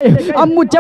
अब मुझे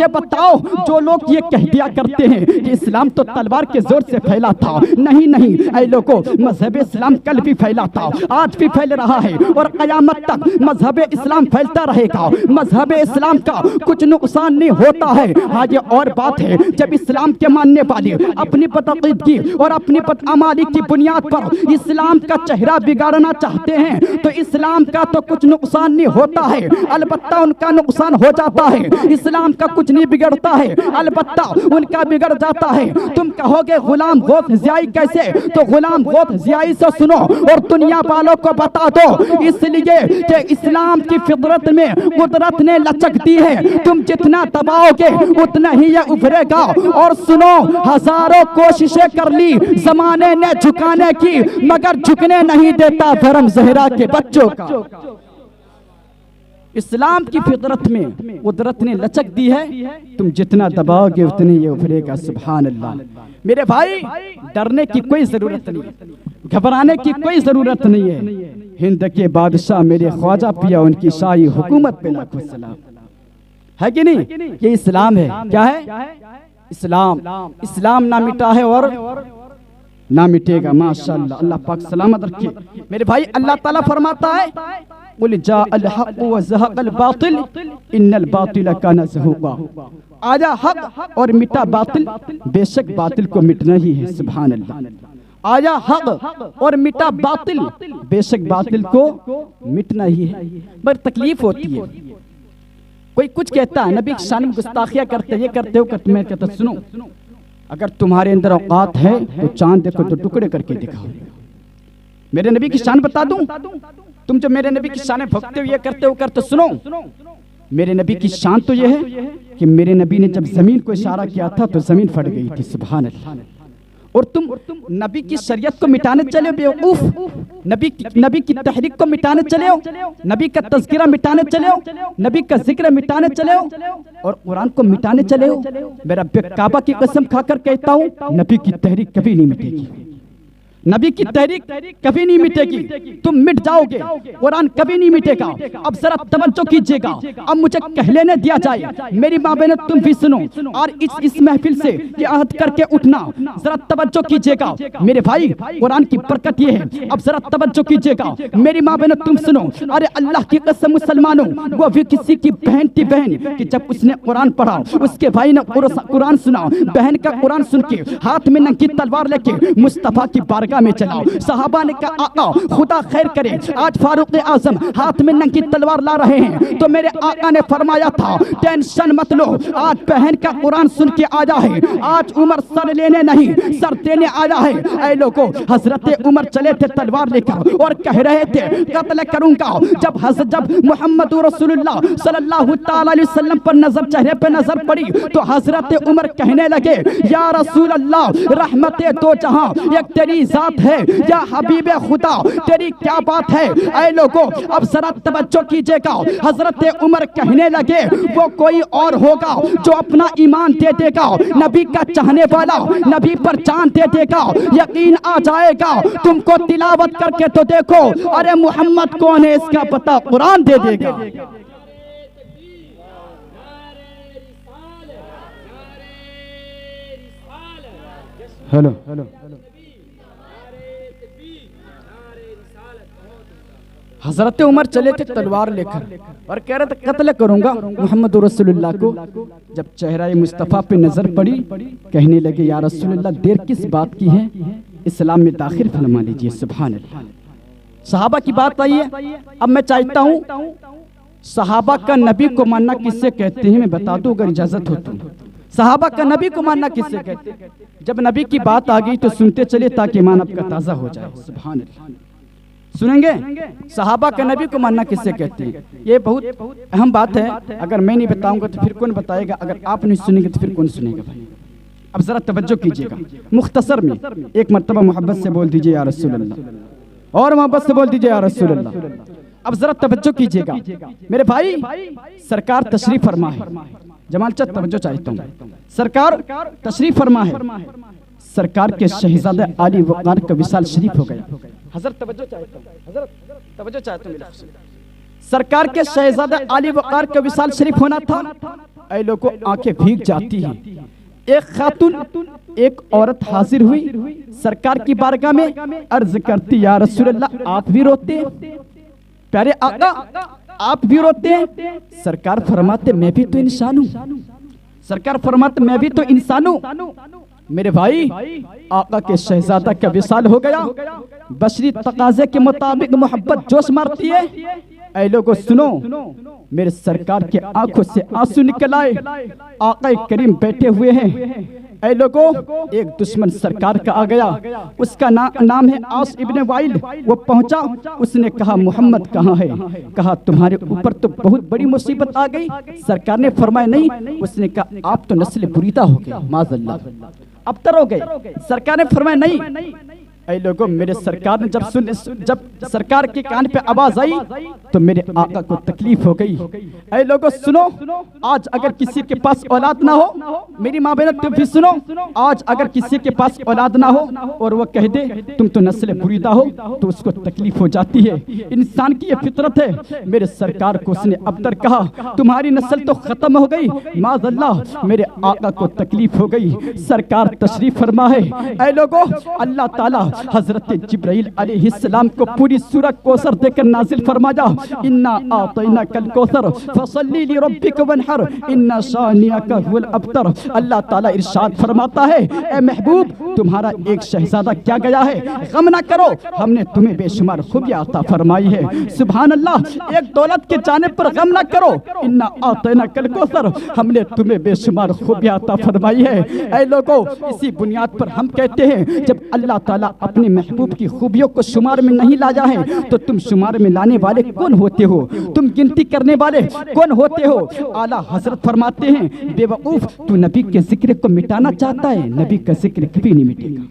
बताओ जो लोग ये कह दिया करते हैं कि इस्लाम तो तलवार के जोर से फैला था, नहीं ऐ लोगों, मजहब इस्लाम कल भी फैला था, आज भी फैल रहा है और कयामत तक मजहब इस्लाम फैलता रहेगा। मजहब इस्लाम का कुछ नुकसान नहीं होता है। हाँ, ये और बात है, जब इस्लाम के मानने वाले अपनी बदअकीदगी और अपनी बदअमाली की बुनियाद पर इस्लाम का चेहरा बिगाड़ना चाहते हैं तो इस्लाम का तो कुछ नुकसान नहीं होता है, अलबत्ता उनका नुकसान हो जाता है। इस्लाम का कुछ नहीं बिगड़ता है, अलबत्ता उनका बिगड़ जाता है। तुम कहोगे गुलाम गौस ज़ियाई कैसे, तो गुलाम गौस ज़ियाई से सुनो और दुनिया वालों को बता दो, इसलिए कि इस्लाम की फितरत में कुदरत ने लचक दी है, तुम जितना दबाओगे उतना ही ये उभरेगा। और सुनो, हजारों कोशिशें कर ली जमाने ने झुकाने की, मगर झुकने नहीं देता धर्म ज़हरा के बच्चों का। इस्लाम की फितरत में कुदरत ने लचक दी है, तुम जितना दबाओगे उतने ये उभरेगा। सुभान अल्लाह। मेरे भाई, डरने की कोई जरूरत नहीं, घबराने की कोई जरूरत नहीं है। हिंद के बादशाह मेरे ख्वाजा पिया, उनकी शाही हुकूमत पे लाखों सलाम, है कि नहीं? ये इस्लाम है। क्या है? इस्लाम ना मिटा है और ना मिटेगा। माशाअल्लाह, अल्लाह पाक सलामत रखे। मेरे भाई, अल्लाह ताला फरमाता है, कुल जाअल हक़ व ज़हक़ल बातिल इन्नल बातिल काना ज़हूक़ा। आजा हक और मिटा बातिल, बेशक बातिल को मिटना ही है। सुभान अल्लाह। आया हक और मिटा बातिल, बेशक बातिल को मिटना ही है। पर तकलीफ होती है, कोई कुछ कहता है नबी की शान में गुस्ताखियां करते, ये करते हो करते। मैं कहता सुनो, अगर तुम्हारे अंदर औकात है तो चांद देखो तो टुकड़े करके दिखाओ। मेरे नबी की शान बता दूं, तुम जो मेरे नबी की शान भगते हो ये करते हो करते, सुनो मेरे नबी की शान तो ये है कि मेरे नबी ने जब जमीन को इशारा किया था तो जमीन फट गई थी। सुभान अल्लाह। और तुम नबी की शरीयत को मिटाने चले हो बेवकूफ, नबी की तहरीक को मिटाने चले हो, नबी का तज़किरा मिटाने चले हो, नबी का जिक्र मिटाने चले हो और कुरान को मिटाने चले हो। मेरा काबा की कसम खाकर कहता हूँ, नबी की तहरीक कभी नहीं मिटेगी, नबी की तहरीक कभी नहीं मिटेगी। तुम मिट जाओगे, कुरान कभी नहीं मिटेगा। अब जरा तवज्जो कीजिएगा, अब मुझे कह लेने दिया जाए, मेरी माँ बहनों तुम भी सुनो और इस महफिल से ये अहद करके उठना, जरा तवज्जो कीजिएगा। मेरे भाई, कुरान की बरकत ये है, अब जरा तवज्जो कीजिएगा। मेरी माँ बहनों तुम सुनो, अरे अल्लाह की कसम मुसलमानों, वो भी किसी की बहन थी बहन कि जब उसने कुरान पढ़ा, उसके भाई ने कुरान सुना, बहन का कुरान सुन के हाथ में नंगी तलवार लेके मुस्तफा की बारगाह में चलाओ। सहाबा ने कहा आका खुदा खैर करे, आज फारूक आजम हाथ में नंगी तलवार ला रहे हैं। तो मेरे आका ने फरमाया था टेंशन मत लो, आज बहन का कुरान सुन के आया है, आज उमर सर लेने नहीं सर देने आया है। ऐ लोगों, हजरत उमर चले थे तलवार लेकर और कह रहे थे कत्ल करूंगा। जब मोहम्मद रसूलुल्लाह सल्लल्लाहु तआला अलैहि वसल्लम पर नजर, चेहरे पे नजर पड़ी तो हजरत उमर कहने लगे या रसूल अल्लाह, रहमते दो जहां एक तेरी है या हबीबे खुदा, तेरी क्या बात है। ऐ लोगों, अब जरा तवज्जो कीजिएगा। हजरत उमर कहने लगे वो कोई और होगा जो अपना ईमान दे देगा, नबी का चाहने वाला, नबी पर जान दे देगा, यकीन आ जाएगा। तुमको तिलावत करके तो देखो, अरे मोहम्मद कौन है इसका पता कुरान दे देगा। हेलो हेलो, हजरत उमर चले थे तलवार लेकर और कह रहे थे कत्ल करूंगा मोहम्मद रसूलुल्लाह को। जब चेहरा मुस्तफ़ा पे नजर पड़ी, कहने लगे या रसूलुल्लाह, देर किस बात की है, इस्लाम में दाखिल फरमा लीजिए। सुभान अल्लाह। सहाबा की बात आई है। अब मैं चाहता हूँ सहाबा का नबी को मानना किससे कहते हैं मैं बता दूं, अगर इजाजत हो तो। सहाबा का नबी को मानना किससे कहते हैं? जब नबी की बात आ गई तो सुनते चले ताकि ईमान आपका ताजा हो जाए। सुभान अल्लाह। सुनेंगे सहाबा का नबी को मानना किससे कहते हैं? ये बहुत अहम बात है। अगर मैं नहीं बताऊंगा तो फिर कौन बताएगा, अगर आप नहीं सुनेंगे तो फिर कौन सुनेगा भाई। अब जरा तवज्जो कीजिएगा, मुख्तसर में एक मर्तबा मोहब्बत से बोल दीजिए या रसूल अल्लाह, और मोहब्बत से बोल दीजिए या रसूल अल्लाह। अब जरा तवज्जो कीजिएगा मेरे भाई, सरकार तशरीफ फरमा है। जमाल चंद तवज्जो चाहता हूँ, सरकार तशरीफ फरमा है। सरकार के शहजादे आली वक़ार का विसाल शरीफ हो गया। हजरत तवज्जो चाहता हूँ, हजरत तवज्जो चाहता हूँ। सरकार के शहजादा आली वक़ार का विसाल शरीफ होना था। ऐ लोगों आंखें भीग जाती हैं। एक खातून, एक औरत हाजिर हुई सरकार की बारगाह में, अर्ज करती या रसूलल्लाह आप भी रोते हैं? प्यारे आका आप भी रोते हैं? सरकार फरमाते मैं भी तो इंसान हूँ। सरकार फरमाते मैं भी तो इंसान हूँ। मेरे भाई आका के शहजादा का विसाल हो गया। बशरी तकाजे के मुताबिक मोहब्बत जोश मारती है। ऐ लोगों सुनो, मेरे सरकार के आंखों से आंसू निकल आए। आका करीम बैठे हुए हैं। ऐ लोगों एक दुश्मन सरकार का आ गया, उसका नाम है आस इब्ने वाइल। वो पहुंचा, उसने कहा मोहम्मद कहाँ है? कहा तुम्हारे ऊपर तो बहुत बड़ी मुसीबत आ गई। सरकार ने फरमाया नहीं। उसने कहा आप तो नस्ल बुरीदा हो गए, माज़अल्लाह अबतर हो गए। सरकार ने फरमाया नहीं। ऐ लोगों मेरे सरकार ने जब सरकार के कान पे आवाज आई तो मेरे आका को तकलीफ हो गई। ऐ लोगों सुनो, आज अगर किसी के पास औलाद ना हो, मेरी माँ बहन तुम भी सुनो, आज अगर किसी के पास औलाद ना हो और वो कह दे तुम तो नस्ल बुरीदा हो तो उसको तकलीफ हो जाती है। इंसान की ये फितरत है। मेरे सरकार को उसने अबतर कहा तुम्हारी नस्ल तो खत्म हो गई, माज़अल्लाह मेरे आका को तकलीफ हो गई। सरकार तशरीफ फरमा है। ऐ लोगों अल्लाह ताला हजरत जिब्राइल अलैहिस्सलाम को पूरी सूरत कौसर देकर नाजिल फरमाया, इन्ना आतैना कल कौसर फसल्ली लिरब्बिक वनहर इन्ना शानियका हुवल अबतर। अल्लाह ताला इरशाद फरमाता है ए महबूब तुम्हारा एक शहजादा क्या गया है, गम ना करो, हमने तुम्हें बेशुमार खूबियां अता फरमाई है। सुभान अल्लाह, एक दौलत के जाने पर गम ना करो, इन्ना आतैना कल कौसर हमने तुम्हें बेशुमार खूबियां अता फरमाई है। ऐ लोगों इसी बुनियाद पर हम कहते हैं जब अल्लाह ताला अपने महबूब की खूबियों को शुमार में नहीं लाया है तो तुम शुमार में लाने वाले कौन होते हो? तुम गिनती करने वाले कौन होते हो? आला हजरत फरमाते हैं बेवकूफ तू नबी के जिक्र को मिटाना चाहता है, नबी का जिक्र कभी नहीं मिटेगा।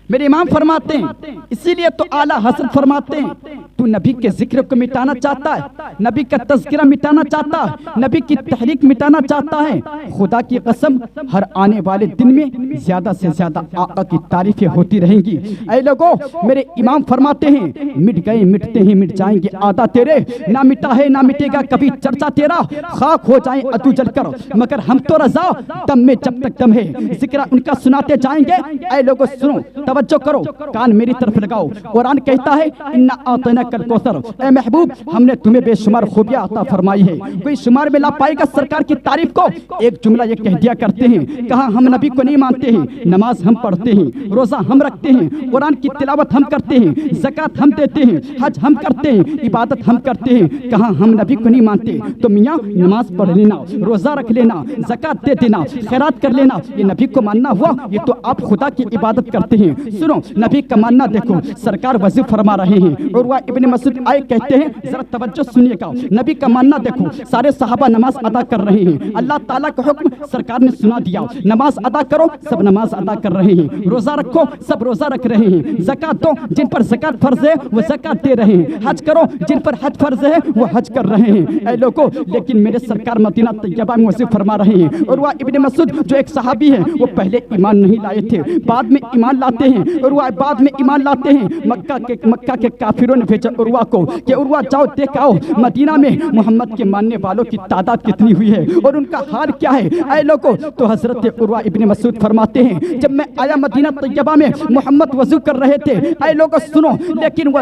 मेरे इमाम फरमाते हैं इसीलिए तो आला हजरत फरमाते हैं तू नबी के जिक्र को मिटाना चाहता है, नबी का तज़किरा मिटाना चाहता है, नबी की तहरीक मिटाना चाहता है। खुदा की कसम हर आने वाले दिन में ज्यादा से ज्यादा आका की तारीफें होती रहेंगी। ऐ लोगों मेरे इमाम फरमाते हैं मिट गए मिटते हैं मिट जाएंगे आदा तेरे, ना मिटा है ना मिटेगा कभी चर्चा तेरा, खाक हो जाए अतु जलकर मगर हम तो रजा दम में जब तक दम है जिक्र उनका सुनाते जाएंगे। ऐ लोगों सुनो, तवज्जो करो, कान मेरी तरफ लगाओ। कुरान कहता है इन्ना आतना कल कौसर, ए महबूब हमने तुम्हें बेशुमार खूबियां अता फरमाई है। कोई शुमार में ला पाएगा सरकार की तारीफ को। एक जुमला ये कह दिया करते हैं, कहा हम नबी को नहीं मानते हैं, नमाज हम पढ़ते हैं, रोजा हम रखते हैं, कुरान की तिलावत हम करते हैं, ज़कात हम देते हैं, हज हम करते हैं, इबादत हम करते हैं। कहा हम नबी को नहीं मानते तो मियाँ नमाज पढ़ लेना, रोजा रख लेना, ज़कात दे देना, खैरात कर लेना, ये नबी को मानना हुआ? ये तो आप खुदा की इबादत करते हैं। सुनो नबी का मानना देखो, सरकार वज़ी फरमा रहे हैं। उर्वा इब्ने मसूद आए कहते हैं जरा तवज्जो सुनिएगा, नबी का मानना देखो, सारे सहाबा नमाज अदा कर रहे हैं, अल्लाह ताला का हुक्म सरकार ने सुना दिया, नमाज अदा करो, सब नमाज अदा कर रहे हैं, रोजा रखो, सब रोजा रख रहे हैं, ज़कात दो, जिन पर ज़कात फर्ज है वो ज़कात दे रहे हैं, हज करो, जिन पर हज फर्ज है वो हज कर रहे हैं। ऐ लोगों लेकिन मेरे सरकार मदीना तैयबा में वज़ी फरमा रहे हैं। उर्वा इब्ने मसूद जो एक सहाबी है वो पहले ईमान नहीं लाए थे, बाद में ईमान लाते हैं। उर्वा बाद में ईमान लाते हैं। मक्का के काफिरों ने भेजा उर्वा को कि उर्वा जाओ देख आओ मदीना में मोहम्मद के मानने वालों की तादाद कितनी हुई है और उनका हाल क्या है। ऐ लोगों तो हजरत उर्वा इब्ने मसूद फरमाते हैं जब मैं आया मदीना तैयबा में मोहम्मद वज़ू कर रहे थे। ऐ लोगों सुनो, लेकिन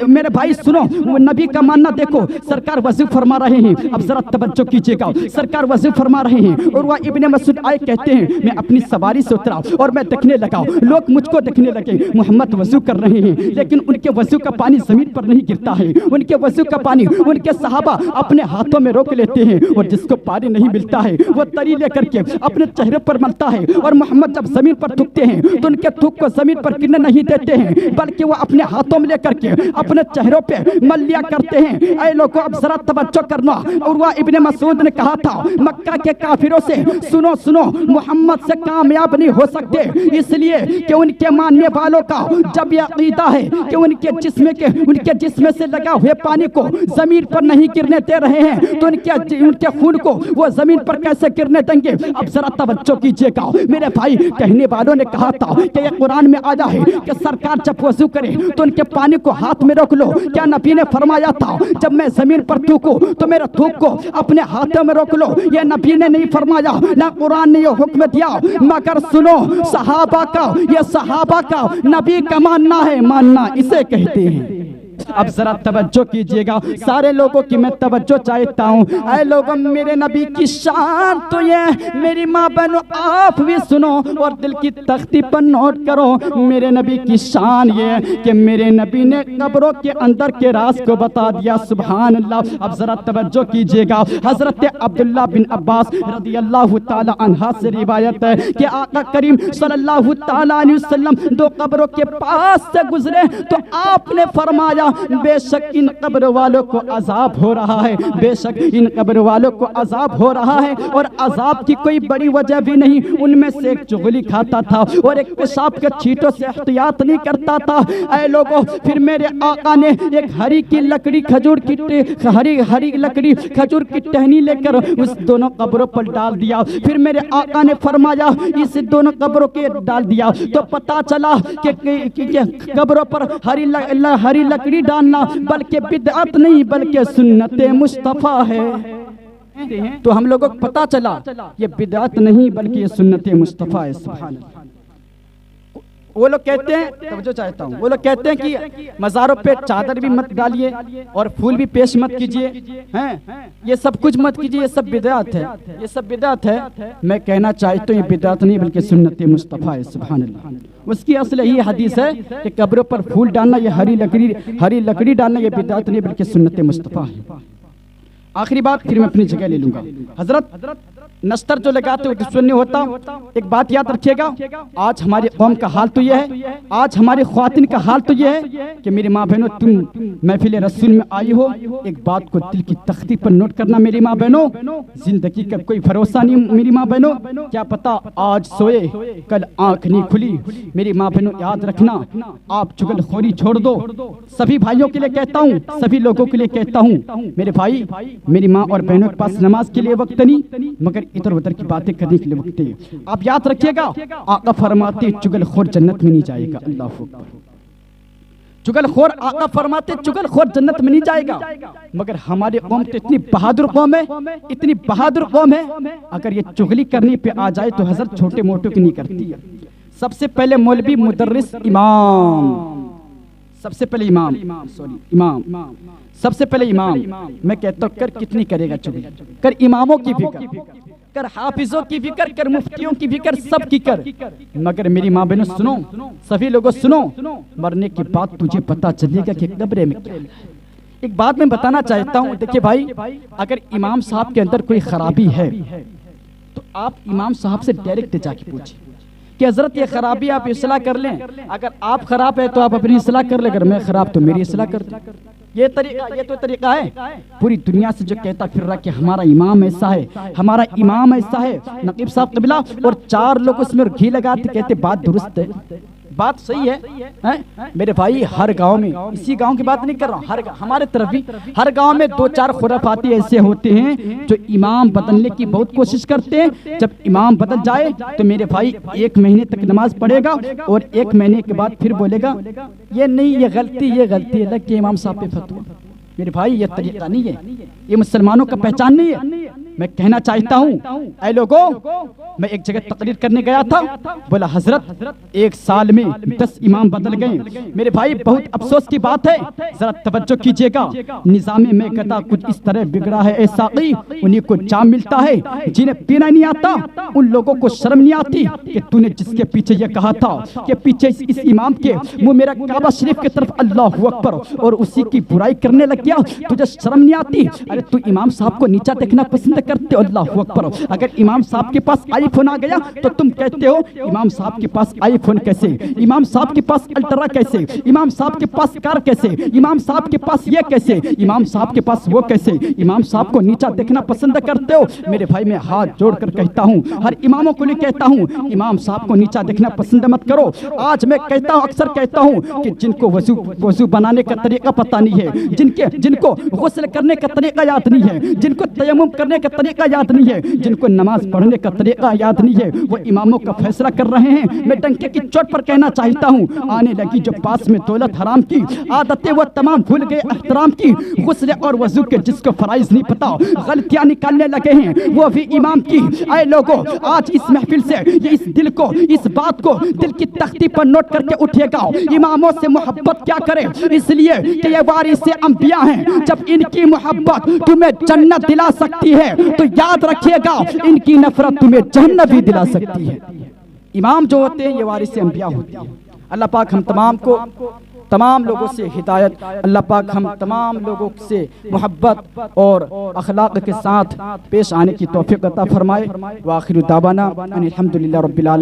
मेरे भाई सुनो, वो नबी का मानना देखो, सरकार वज़ू फरमा रहे हैं। अब जरा तवज्जो कीजिएगा, सरकार वज़ू फरमा रहे हैं। उर्वा इब्ने मसूद आए कहते हैं मैं अपनी सवारी से उतरा और मैं देखने लगा, लोग मुझको देखने लगे, मोहम्मद वज़ू कर रहे हैं लेकिन उनके वज़ू का पानी जमीन पर नहीं गिरता है, उनके वज़ू का पानी उनके सहाबा अपने हाथों में रोक लेते हैं और जिसको पानी नहीं मिलता है वो तरी लेकर के अपने चेहरे पर मलता है और मोहम्मद जब जमीन पर थूकते हैं तो उनके थूक को जमीन पर गिरने नहीं देते हैं बल्कि वो अपने हाथों में लेकर के अपने चेहरों पे मल लिया करते हैं। ऐ लोगों अब जरा तवज्जो करना, उर्वा इब्ने मसूद ने कहा था मक्का के काफिरों से सुनो सुनो मोहम्मद से कामयाब नहीं हो सकते, इसलिए कि उनके मानने वालों का जब यह अकीदा है कि उनके जिस्म से लगा हुए पानी को जमीन पर नहीं गिरने दे रहे हैं, तो उनके खून को वो जमीन पर कैसे गिरने देंगे? अब जरा तवज्जो कीजिएगा मेरे भाई। कहने वालों ने कहा था कि ये कुरान में आया है कि सरकार जब वजू करे तो उनके पानी को हाथ में रोक लो। क्या नबी ने फरमाया था जब मैं जमीन पर थूकूं तो मेरे थूक को अपने हाथों में रोक लो? ये नबी ने नहीं फरमाया, ना कुरान ने ये हुक्म दिया। मगर सुनो, सहाबा का नबी का मानना है, मानना इसे कहते हैं। अब जरा तवज्जो कीजिएगा, सारे लोगों की मैं तवज्जो चाहता हूँ। ऐ लोगों, मेरे नबी की शान तो ये, मेरी माँ बहनों आप भी सुनो और दिल की तख्ती पर नोट करो। मेरे नबी की शान ये कि मेरे नबी ने कब्रों के अंदर के राज को बता दिया। सुभान अल्लाह। अब जरा तवज्जो कीजिएगा, हजरत अब्दुल्ला बिन अब्बास रज़ियल्लाहु ताला अन्हा से रिवायत है कि आका करीम सल्लल्लाहु ताला अलैहि वसल्लम दो कब्रों के पास से गुजरे तो आपने फरमाया, बेशक इन कब्र वालों को अजाब हो रहा है, बेशक इन कब्र वालों को अजाब हो रहा है। और अजाब की कोई बड़ी वजह भी नहीं। उनमें से एक चुगली खाता था और एक पेशाब के छींटों से एहतियात नहीं करता था। ऐ लोगों, फिर मेरे आका ने एक हरी की लकड़ी, खजूर की हरी लकड़ी खजूर की टहनी लेकर उस दोनों कब्रों पर डाल दिया। फिर मेरे आका ने फरमाया, इस दोनों कब्रों के डाल दिया तो पता चला कि कब्रों पर हरी लकड़ी डालना बल्कि बिदअत नहीं बल्कि सुन्नत मुस्तफा है। तो हम लोगों को पता चला ये बिदअत नहीं बल्कि ये सुन्नत मुस्तफा है। सुभान अल्लाह। वो लोग कहते हैं, तवज्जो चाहता हूँ, वो लोग कहते हैं कि मज़ारों पे चादर भी मत डालिए और फूल भी पेश मत कीजिए, हैं ये सब कुछ मत कीजिए, ये सब बिदअत है, ये सब बिदअत है। मैं कहना चाहता हूँ ये बिदअत नहीं बल्कि सुन्नत मुस्तफा है। सुभान अल्लाह। उसकी असल यही हदीस है कि कब्रों पर फूल डालना, ये हरी लकड़ी डालना ये बिदअत नहीं बल्कि सुन्नत मुस्तफा है। आखिरी बात फिर मैं अपनी जगह ले लूंगा। हजरत नस्तर जो लगाते हो दुश्मन नहीं होता। एक बात याद रखिएगा, आज हमारी कौम का हाल तो यह है, आज हमारी ख्वातीन का हाल तो यह है कि मेरी माँ बहनों, तुम महफिल रसूल में आई हो, एक बात को दिल की तख्ती पर नोट करना मेरी माँ बहनों, जिंदगी का कोई भरोसा नहीं मेरी माँ बहनों। क्या पता आज सोए कल आंख नहीं खुली। मेरी माँ बहनों याद रखना, आप चुगलखोरी छोड़ दो। सभी भाइयों के लिए कहता हूँ, सभी लोगों के लिए कहता हूँ, मेरे भाई मेरी माँ और बहनों के पास नमाज के लिए वक्त नहीं मगर इधर उधर की बातें करने के लिए वक्त है। आप याद रखिएगा, आका फरमाते चुगलखोर जन्नत में नहीं जाएगा। अल्लाह अकबर। चुगलखोर, आका फरमाते चुगलखोर जन्नत में नहीं जाएगा। मगर हमारी कौम तो इतनी बहादुर कौम है, इतनी बहादुर कौम है, अगर ये चुगली करने पे आ जाए तो हजरत छोटे मोटों की नहीं करती है। सबसे पहले मौलवी, मुदर्रिस, इमाम, सबसे पहले इमाम, सबसे पहले इमाम। मैं कहता हूँ कर कितनी करेगा चुगली, कर इमामों की फिक्र, कर हाफिजों की फिक्र, कर मुफ्तियों की फिक्र, सब की कर। मगर मेरी माँ बहनों सुनो, सभी लोगों सुनो, मरने के बाद तुझे पता चलेगा कि कब्र में क्या है। एक बात मैं बताना चाहता हूँ, देखिए भाई, अगर इमाम साहब के अंदर कोई खराबी है तो आप इमाम साहब से डायरेक्ट जाके पूछिए कि हजरत ये खराबी आप इस्लाह कर लें। अगर आप खराब है तो आप अपनी इस्लाह कर ले, अगर मैं खराब तो मेरी इस्लाह कर दे। ये तो तरीका है। पूरी दुनिया से जो कहता फिर रहा कि हमारा इमाम ऐसा है, हमारा इमाम ऐसा है, नकीब साहब कबिला, और चार लोग उसमें घी लगाते कहते बात दुरुस्त है, बात सही है। मेरे भाई हर गांव में, इसी गांव की बात नहीं कर रहा हूँ, हमारे तरफ भी हर गांव में दो चार खुराफाती ऐसे होते हैं जो इमाम बदलने की बहुत कोशिश करते हैं। जब इमाम बदल जाए तो मेरे भाई 1 महीने तक नमाज पढ़ेगा और 1 महीने के बाद फिर बोलेगा ये नहीं, ये गलती है, लग के इमाम साहब पे फतवा। मेरे भाई ये तरीका नहीं है, ये मुसलमानों का पहचान नहीं है। मैं कहना चाहता हूँ, ऐ लोगों, मैं एक जगह तकरीर करने गया था, बोला हजरत 1 साल में 10 इमाम बदल गए। मेरे भाई बहुत अफसोस की बात है, जरा तवज्जो कीजिएगा। निजामे में कहता कुछ इस तरह बिगड़ा है ऐसा, उन्हीं को जाम मिलता है जिन्हें पीना नहीं आता, उन लोगों को शर्म नहीं आती कि तूने जिसके पीछे ये कहा था कि पीछे इस इमाम के मुंह मेरा काबा शरीफ की तरफ अल्लाहु अकबर, और उसी की बुराई करने लग गया, तुझे शर्म नहीं आती? अरे तू इमाम साहब को नीचा देखना पसंद करते हो अल्लाह अकबर। अगर इमाम साहब के पास आईफोन आ गया तो तुम कहते हो इमाम साहब के पास आईफोन कैसे, इमाम साहब के पास अल्ट्रा कैसे, इमाम साहब के पास कार कैसे, इमाम साहब के पास ये कैसे, इमाम साहब के पास वो कैसे, इमाम साहब को नीचा देखना पसंद करते हो। मेरे भाई मैं हाथ जोड़कर कहता हूँ, हर इमामों को लिए कहता हूँ, इमाम साहब को नीचा देखना पसंद मत करो। आज मैं कहता हूँ, अक्सर कहता हूँ कि जिनको वजू बनाने का तरीका पता नहीं है, जिनको गुस्ल करने का तरीका याद नहीं है, जिनको तयम्मुम करने का तरीका याद नहीं है, जिनको नमाज पढ़ने का तरीका याद नहीं है, वो इमामों का फैसला कर रहे हैं। मैं डंके की चोट पर कहना चाहता हूँ, आने लगी जो पास में दौलत हराम की आदतें वो तमाम भूल गए एहतराम की। गुस्ल और वजू के जिसको फराइज नहीं पता, गलतियां निकालने लगे हैं वो भी इमाम की। आए लोगों, आज इस महफिल से ये इस दिल को, इस बात को दिल की तख्ती पर नोट करके उठेगा, इमामों से मोहब्बत क्या करें, इसलिए कि ये वारिस अंबिया हैं। जब इनकी मोहब्बत तुम्हें जन्नत दिला सकती है तो याद रखिएगा इनकी नफरत तुम्हें जहन्नम भी दिला सकती है। इमाम जो होते हैं ये वारिस अंबिया होते हैं। अल्लाह पाक हम तमाम लोगों से हिदायत, अल्लाह पाक हम तमाम लोगों से मोहब्बत और अखलाक के साथ पेश आने की तौफीक अता फरमाए। व आखिर दावाना अनिल हम्दुलिल्लाह रब्बिल आलमीन।